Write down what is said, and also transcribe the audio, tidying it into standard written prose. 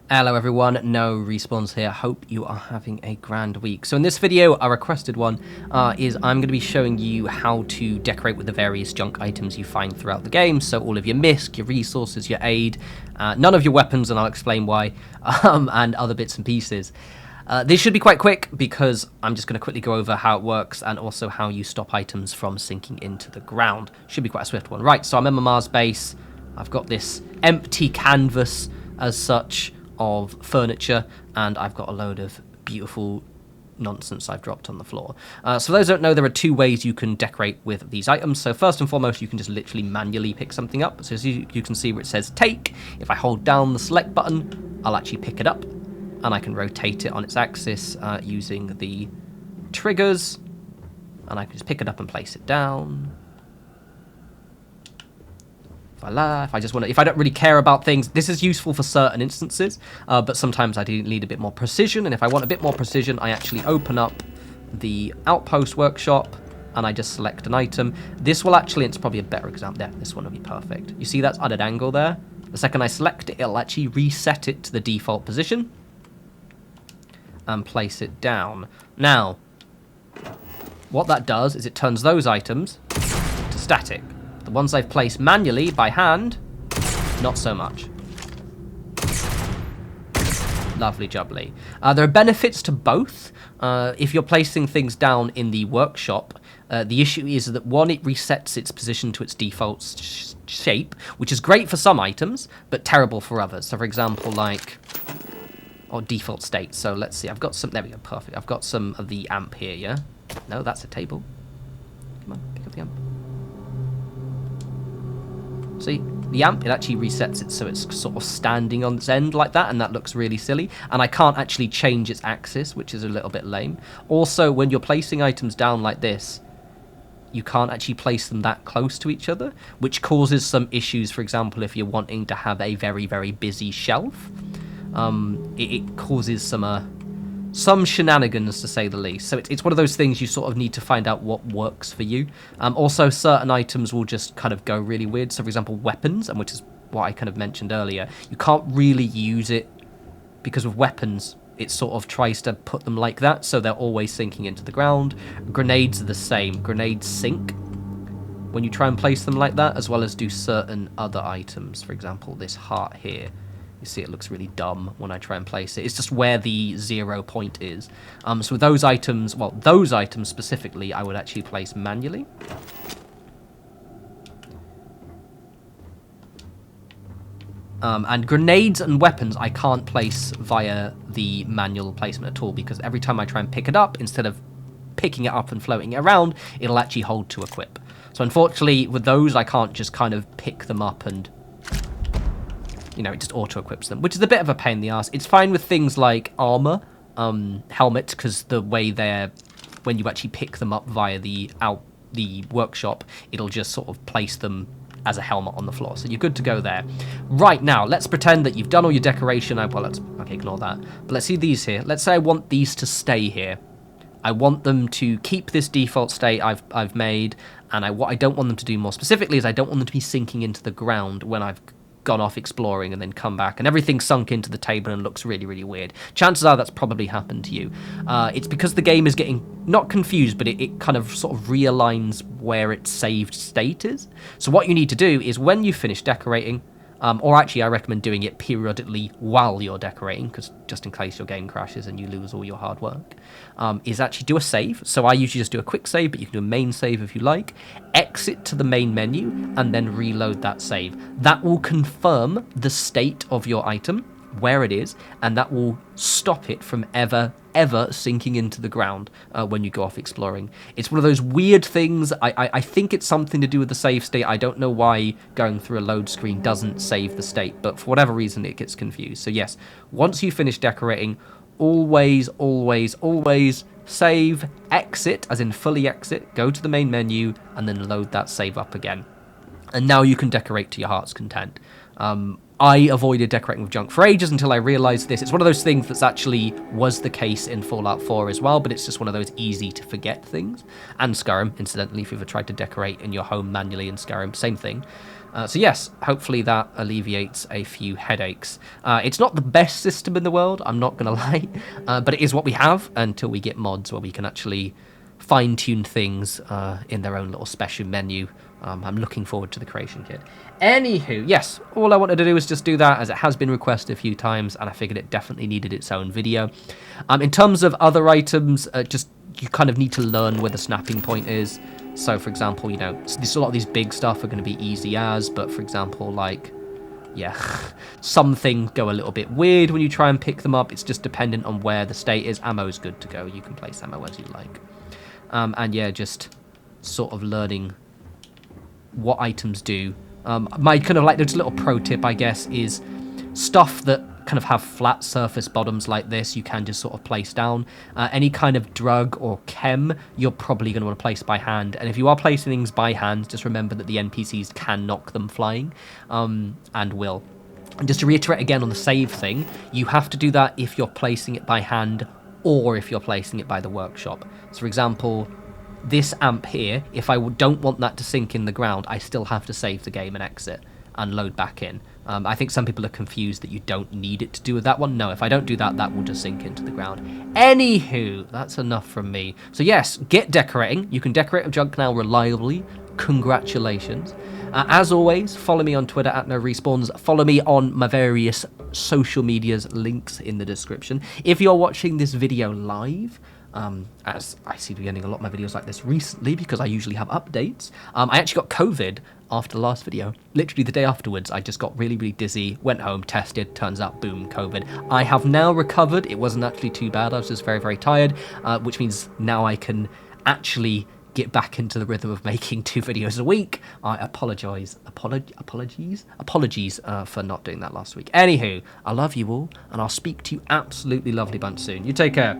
Hello everyone, No Respawns here. Hope you are having a grand week. So in this video, a requested one, is I'm going to be showing you how to decorate with the various junk items you find throughout the game. So all of your misc, your resources, your aid, none of your weapons, and I'll explain why, and other bits and pieces. This should be quite quick because I'm just going to quickly go over how it works and also how you stop items from sinking into the ground. Should be quite a swift one. Right, so I'm in my Mars base. I've got this empty canvas as such of furniture, and I've got a load of beautiful nonsense I've dropped on the floor. So for those who don't know, there are two ways you can decorate with these items. So first and foremost, you can just literally manually pick something up. So as you can see where it says take, if I hold down the select button, I'll actually pick it up, and I can rotate it on its axis using the triggers, and I can just pick it up and place it down. If I don't really care about things, this is useful for certain instances, but sometimes I do need a bit more precision, and if I want a bit more precision, I actually open up the Outpost workshop, and I just select an item. This will actually, it's probably a better example, there, this one will be perfect. You see that's at an angle there? The second I select it, it'll actually reset it to the default position, and place it down. Now, what that does is it turns those items to static. The ones I've placed manually by hand, not so much. Lovely jubbly. There are benefits to both. If you're placing things down in the workshop, the issue is that one, it resets its position to its default shape, which is great for some items, but terrible for others. So for example, like, or default state. So let's see, I've got some, there we go, perfect. I've got some of the amp here, yeah? No, that's a table. Come on, pick up the amp. See, the amp, it actually resets it so it's sort of standing on its end like that, and that looks really silly. And I can't actually change its axis, which is a little bit lame. Also, when you're placing items down like this, you can't actually place them that close to each other, which causes some issues. For example, if you're wanting to have a very, very busy shelf, it causes some shenanigans, to say the least. So it's one of those things you sort of need to find out what works for you. Also, certain items will just kind of go really weird. So, for example, weapons, and which is what I kind of mentioned earlier, you can't really use it because with weapons, it sort of tries to put them like that, so they're always sinking into the ground. Grenades are the same. Grenades sink when you try and place them like that, as well as do certain other items. For example, this heart here. You see it looks really dumb when I try and place it. It's just where the 0 point is. So with those items, well, those items specifically, I would actually place manually. And grenades and weapons I can't place via the manual placement at all, because every time I try and pick it up, instead of picking it up and floating it around, it'll actually hold to equip. So unfortunately, with those, I can't just kind of pick them up and, you know, it just auto-equips them, which is a bit of a pain in the ass. It's fine with things like armor, helmets, because the way they're, when you actually pick them up via the workshop, it'll just sort of place them as a helmet on the floor. So you're good to go there. Right, now, let's pretend that you've done all your decoration. Okay, ignore that. But let's see these here. Let's say I want these to stay here. I want them to keep this default state I've made, and what I don't want them to do more specifically is I don't want them to be sinking into the ground when I've gone off exploring and then come back and everything's sunk into the table and looks really, really weird. Chances are that's probably happened to you. It's because the game is getting, not confused, but it kind of sort of realigns where its saved state is. So what you need to do is when you finish decorating, or actually I recommend doing it periodically while you're decorating, because just in case your game crashes and you lose all your hard work, is actually do a save. So I usually just do a quick save, but you can do a main save if you like. Exit to the main menu and then reload that save. That will confirm the state of your item, where it is, and that will stop it from ever sinking into the ground when you go off exploring. It's one of those weird things. I think it's something to do with the save state. I don't know why going through a load screen doesn't save the state, but for whatever reason it gets confused. So yes, once you finish decorating, always save, exit, as in fully exit, go to the main menu, and then load that save up again. And now you can decorate to your heart's content. I avoided decorating with junk for ages until I realized this. It's one of those things that's actually was the case in Fallout 4 as well, but it's just one of those easy to forget things. And Skyrim, incidentally, if you've ever tried to decorate in your home manually in Skyrim, same thing. So yes, hopefully that alleviates a few headaches. It's not the best system in the world, I'm not going to lie, but it is what we have until we get mods where we can actually fine-tune things in their own little special menu. I'm looking forward to the creation kit. Anywho, yes, all I wanted to do was just do that, as it has been requested a few times, and I figured it definitely needed its own video. In terms of other items, just you kind of need to learn where the snapping point is. So, for example, you know, a lot of these big stuff are going to be easy as, but for example, like, yeah, some things go a little bit weird when you try and pick them up. It's just dependent on where the state is. Ammo's good to go. You can place ammo as you like. And yeah, just sort of learning what items do. My kind of like, there's a little pro tip, I guess, is stuff that kind of have flat surface bottoms like this, you can just sort of place down. Any kind of drug or chem, you're probably going to want to place by hand. And if you are placing things by hand, just remember that the NPCs can knock them flying, and will. And just to reiterate again on the save thing, you have to do that if you're placing it by hand or if you're placing it by the workshop. So, for example, this amp here, if I don't want that to sink in the ground, I still have to save the game and exit and load back in. I think some people are confused that you don't need it to do with that one. No, if I don't do that, that will just sink into the ground. Anywho, that's enough from me. So yes, get decorating. You can decorate a junk now reliably. Congratulations. As always, follow me on Twitter at norespawns. Follow me on my various social medias, links in the description. If you're watching this video live, as I seem to be getting a lot of my videos like this recently because I usually have updates. I actually got COVID after the last video. Literally the day afterwards, I just got really, really dizzy, went home, tested, turns out, boom, COVID. I have now recovered. It wasn't actually too bad. I was just very, very tired, which means now I can actually get back into the rhythm of making 2 videos a week. I apologize. Apologies for not doing that last week. Anywho, I love you all, and I'll speak to you absolutely lovely bunch soon. You take care.